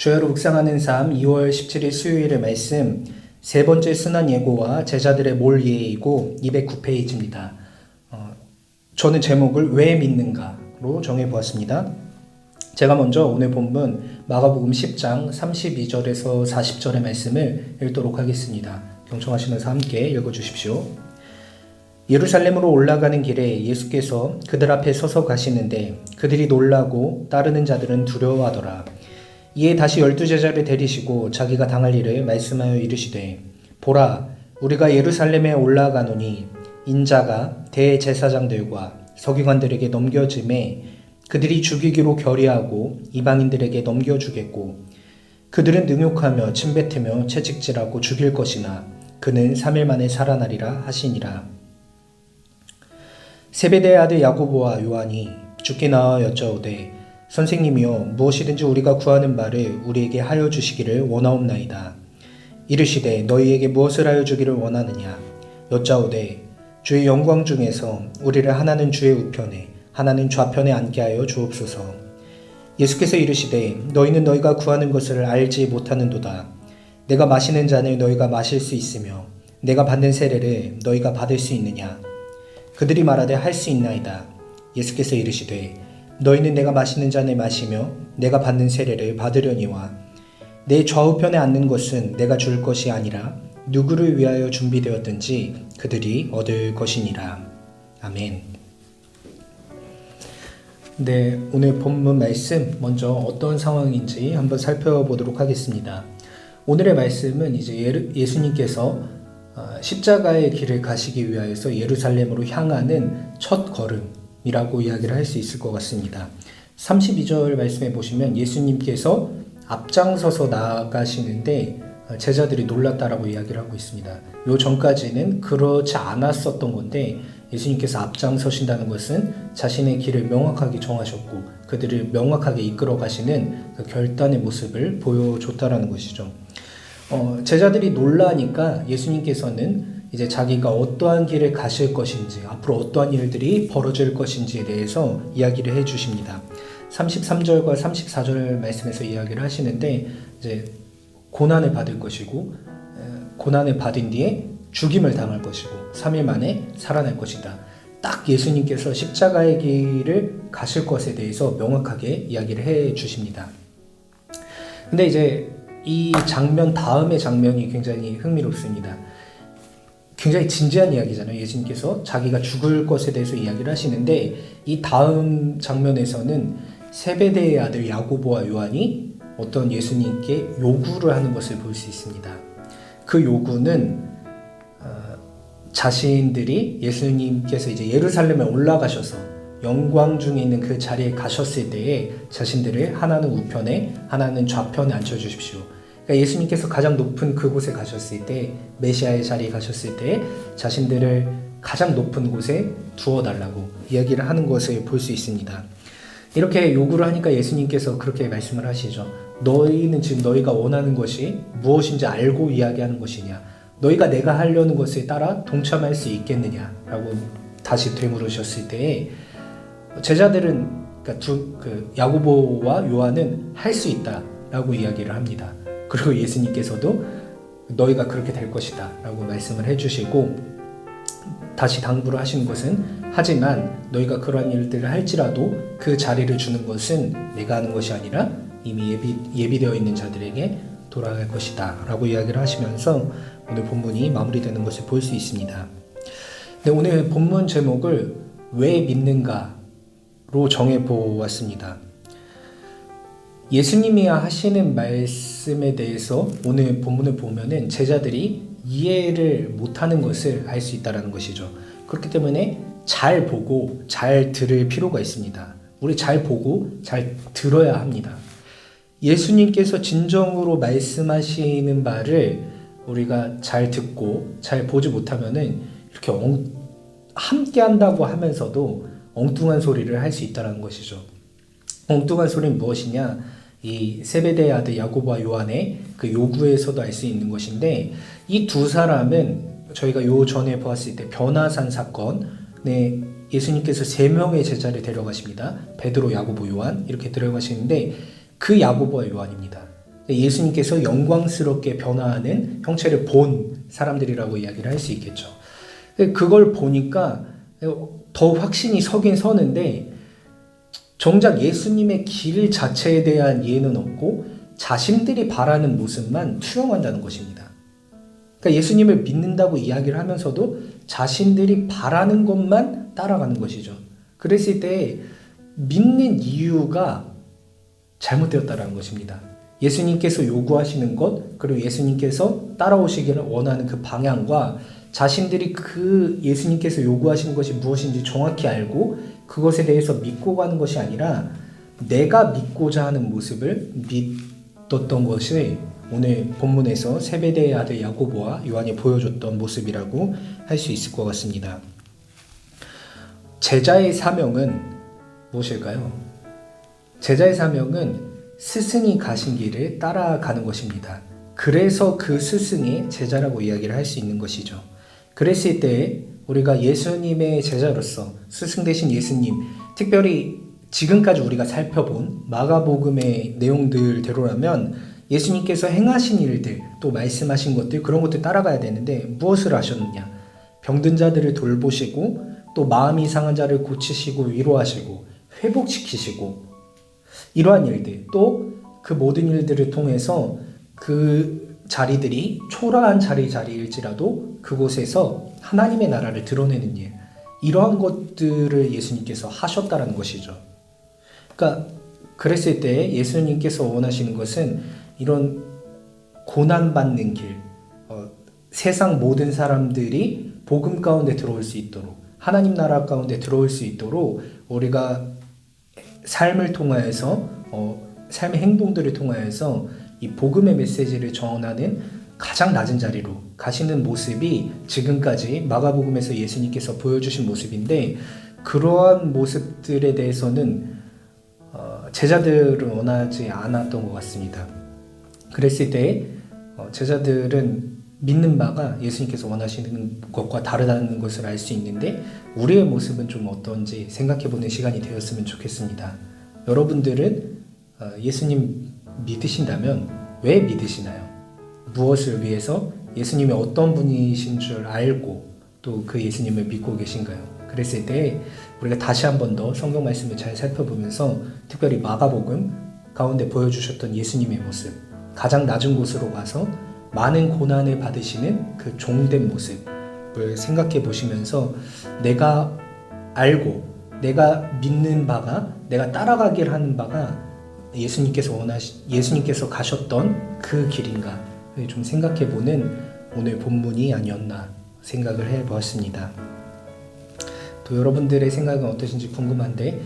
주야로 묵상하는 삶 2월 17일 수요일의 말씀 세 번째 순환 예고와 제자들의 몰 예이고 209페이지입니다. 저는 제목을 왜 믿는가로 정해보았습니다. 제가 먼저 오늘 본문 마가복음 10장 32절에서 40절의 말씀을 읽도록 하겠습니다. 경청하시면서 함께 읽어주십시오. 예루살렘으로 올라가는 길에 예수께서 그들 앞에 서서 가시는데 그들이 놀라고 따르는 자들은 두려워하더라. 이에 다시 12제자를 데리시고 자기가 당할 일을 말씀하여 이르시되 보라 우리가 예루살렘에 올라가노니 인자가 대제사장들과 서기관들에게 넘겨짐에 그들이 죽이기로 결의하고 이방인들에게 넘겨주겠고 그들은 능욕하며 침뱉으며 채찍질하고 죽일 것이나 그는 3일 만에 살아나리라 하시니라. 세베대의 아들 야고보와 요한이 주께 나와 여짜오되 선생님이여 무엇이든지 우리가 구하는 바를 우리에게 하여 주시기를 원하옵나이다. 이르시되 너희에게 무엇을 하여 주기를 원하느냐. 여짜오되 주의 영광 중에서 우리를 하나는 주의 우편에 하나는 좌편에 앉게 하여 주옵소서. 예수께서 이르시되 너희는 너희가 구하는 것을 알지 못하는도다. 내가 마시는 잔을 너희가 마실 수 있으며 내가 받는 세례를 너희가 받을 수 있느냐. 그들이 말하되 할 수 있나이다. 예수께서 이르시되 너희는 내가 마시는 잔을 마시며 내가 받는 세례를 받으려니와 내 좌우편에 앉는 것은 내가 줄 것이 아니라 누구를 위하여 준비되었든지 그들이 얻을 것이니라. 아멘. 네, 오늘 본문 말씀 먼저 어떤 상황인지 한번 살펴보도록 하겠습니다. 오늘의 말씀은 이제 예수님께서 십자가의 길을 가시기 위하여서 예루살렘으로 향하는 첫 걸음이라고 이야기를 할 수 있을 것 같습니다. 32절 말씀에 보시면 예수님께서 앞장서서 나아가시는데 제자들이 놀랐다라고 이야기를 하고 있습니다. 요 전까지는 그렇지 않았었던 건데 예수님께서 앞장서신다는 것은 자신의 길을 명확하게 정하셨고 그들을 명확하게 이끌어 가시는 그 결단의 모습을 보여줬다라는 것이죠. 제자들이 놀라니까 예수님께서는 이제 자기가 어떠한 길을 가실 것인지 앞으로 어떠한 일들이 벌어질 것인지에 대해서 이야기를 해 주십니다. 33절과 34절 말씀에서 이야기를 하시는데 이제 고난을 받을 것이고 고난을 받은 뒤에 죽임을 당할 것이고 3일 만에 살아날 것이다. 딱 예수님께서 십자가의 길을 가실 것에 대해서 명확하게 이야기를 해 주십니다. 근데 이제 이 장면 다음의 장면이 굉장히 흥미롭습니다. 굉장히 진지한 이야기잖아요. 예수님께서 자기가 죽을 것에 대해서 이야기를 하시는데 이 다음 장면에서는 세베대의 아들 야고보와 요한이 어떤 예수님께 요구를 하는 것을 볼 수 있습니다. 그 요구는 자신들이 예수님께서 이제 예루살렘에 올라가셔서 영광 중에 있는 그 자리에 가셨을 때에 자신들을 하나는 우편에 하나는 좌편에 앉혀주십시오. 그러니까 예수님께서 가장 높은 그곳에 가셨을 때 메시아의 자리에 가셨을 때 자신들을 가장 높은 곳에 두어달라고 이야기를 하는 것을 볼 수 있습니다. 이렇게 요구를 하니까 예수님께서 그렇게 말씀을 하시죠. 너희는 지금 너희가 원하는 것이 무엇인지 알고 이야기하는 것이냐. 너희가 내가 하려는 것에 따라 동참할 수 있겠느냐라고 다시 되물으셨을 때에 제자들은 그러니까 야고보와 요한은 할 수 있다라고 이야기를 합니다. 그리고 예수님께서도 너희가 그렇게 될 것이다 라고 말씀을 해주시고 다시 당부를 하시는 것은 하지만 너희가 그러한 일들을 할지라도 그 자리를 주는 것은 내가 하는 것이 아니라 이미 예비되어 있는 자들에게 돌아갈 것이다 라고 이야기를 하시면서 오늘 본문이 마무리되는 것을 볼 수 있습니다. 근데 오늘 본문 제목을 왜 믿는가로 정해보았습니다. 예수님이 하시는 말씀에 대해서 오늘 본문을 보면은 제자들이 이해를 못하는 것을 알 수 있다는 것이죠. 그렇기 때문에 잘 보고 잘 들을 필요가 있습니다. 우리 잘 보고 잘 들어야 합니다. 예수님께서 진정으로 말씀하시는 바를 우리가 잘 듣고 잘 보지 못하면은 이렇게 함께 한다고 하면서도 엉뚱한 소리를 할 수 있다는 것이죠. 엉뚱한 소리는 무엇이냐? 이 세베대의 아들 야고보와 요한의 그 요구에서도 알 수 있는 것인데 이 두 사람은 저희가 요 전에 보았을 때 변화산 사건에 예수님께서 3명의 제자를 데려가십니다. 베드로, 야고보, 요한 이렇게 데려가시는데 그 야고보와 요한입니다. 예수님께서 영광스럽게 변화하는 형체를 본 사람들이라고 이야기를 할 수 있겠죠. 그걸 보니까 더 확신이 서긴 서는데 정작 예수님의 길 자체에 대한 이해는 없고 자신들이 바라는 모습만 투영한다는 것입니다. 그러니까 예수님을 믿는다고 이야기를 하면서도 자신들이 바라는 것만 따라가는 것이죠. 그랬을 때 믿는 이유가 잘못되었다는 것입니다. 예수님께서 요구하시는 것, 그리고 예수님께서 따라오시기를 원하는 그 방향과 자신들이 그 예수님께서 요구하시는 것이 무엇인지 정확히 알고 그것에 대해서 믿고 가는 것이 아니라 내가 믿고자 하는 모습을 믿었던 것이 오늘 본문에서 세베대의 아들 야고보와 요한이 보여줬던 모습이라고 할 수 있을 것 같습니다. 제자의 사명은 무엇일까요? 제자의 사명은 스승이 가신 길을 따라가는 것입니다. 그래서 그 스승이 제자라고 이야기를 할 수 있는 것이죠. 그랬을 때 우리가 예수님의 제자로서 스승 되신 예수님, 특별히 지금까지 우리가 살펴본 마가복음의 내용들대로라면 예수님께서 행하신 일들, 또 말씀하신 것들, 그런 것들 따라가야 되는데 무엇을 하셨느냐? 병든 자들을 돌보시고 또 마음이 상한 자를 고치시고 위로하시고 회복시키시고 이러한 일들, 또 그 모든 일들을 통해서 그 자리들이 초라한 자리일지라도 그곳에서 하나님의 나라를 드러내는 일, 이러한 것들을 예수님께서 하셨다는 것이죠. 그러니까 그랬을 때 예수님께서 원하시는 것은 이런 고난받는 길, 세상 모든 사람들이 복음 가운데 들어올 수 있도록, 하나님 나라 가운데 들어올 수 있도록 우리가 삶을 통하여서 삶의 행동들을 통하여서 이 복음의 메시지를 전하는 가장 낮은 자리로 가시는 모습이 지금까지 마가복음에서 예수님께서 보여주신 모습인데, 그러한 모습들에 대해서는 제자들은 원하지 않았던 것 같습니다. 그랬을 때 제자들은 믿는 바가 예수님께서 원하시는 것과 다르다는 것을 알 수 있는데 우리의 모습은 좀 어떤지 생각해보는 시간이 되었으면 좋겠습니다. 여러분들은 예수님 믿으신다면 왜 믿으시나요? 무엇을 위해서? 예수님이 어떤 분이신 줄 알고 또 그 예수님을 믿고 계신가요? 그랬을 때 우리가 다시 한 번 더 성경 말씀을 잘 살펴보면서 특별히 마가복음 가운데 보여주셨던 예수님의 모습, 가장 낮은 곳으로 가서 많은 고난을 받으시는 그 종된 모습을 생각해 보시면서 내가 알고 내가 믿는 바가, 내가 따라가길 하는 바가 예수님께서 가셨던 그 길인가 좀 생각해 보는 오늘 본문이 아니었나 생각을 해 보았습니다. 또 여러분들의 생각은 어떠신지 궁금한데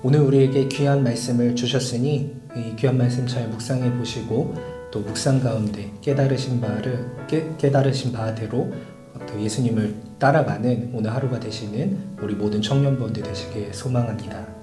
오늘 우리에게 귀한 말씀을 주셨으니 이 귀한 말씀 잘 묵상해 보시고 또 묵상 가운데 깨달으신 바대로 또 예수님을 따라가는 오늘 하루가 되시는 우리 모든 청년분들 되시길 소망합니다.